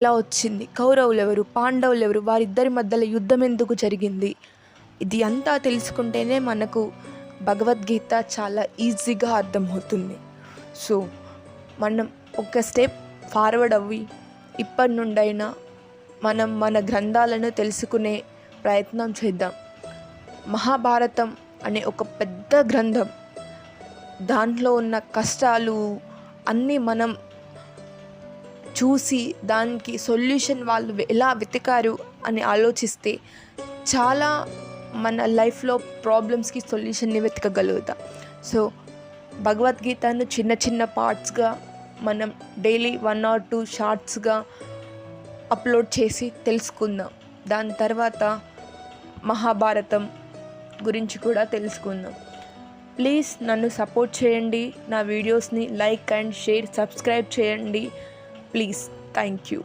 ఎలా వచ్చింది, కౌరవులెవరు, పాండవులెవరు, వారిద్దరి మధ్యలో యుద్ధం ఎందుకు జరిగింది, ఇది అంతా తెలుసుకుంటేనే మనకు భగవద్గీత చాలా ఈజీగా అర్థమవుతుంది. సో మనం ఒక స్టెప్ ఫార్వర్డ్ అవ్వి ఇప్పటి నుండైనా మనం మన గ్రంథాలను తెలుసుకునే ప్రయత్నం చేద్దాం. మహాభారతం అనే ఒక పెద్ద గ్రంథం, దాంట్లో ఉన్న కష్టాలు అన్నీ మనం చూసి దానికి సొల్యూషన్ వాళ్ళు ఎలా వెతికారు అని ఆలోచిస్తే చాలా మన లైఫ్లో ప్రాబ్లమ్స్కి సొల్యూషన్ని వెతకగలుగుతాం. సో భగవద్గీతను చిన్న చిన్న పార్ట్స్గా మనం డైలీ 1 or 2 షార్ట్స్గా అప్లోడ్ చేసి తెలుసుకుందాం. దాని తర్వాత మహాభారతం గురించి కూడా తెలుసుకుందాం. ప్లీజ్ నన్ను సపోర్ట్ చేయండి, నా వీడియోస్ని లైక్ అండ్ షేర్, సబ్స్క్రైబ్ చేయండి ప్లీజ్. Thank you.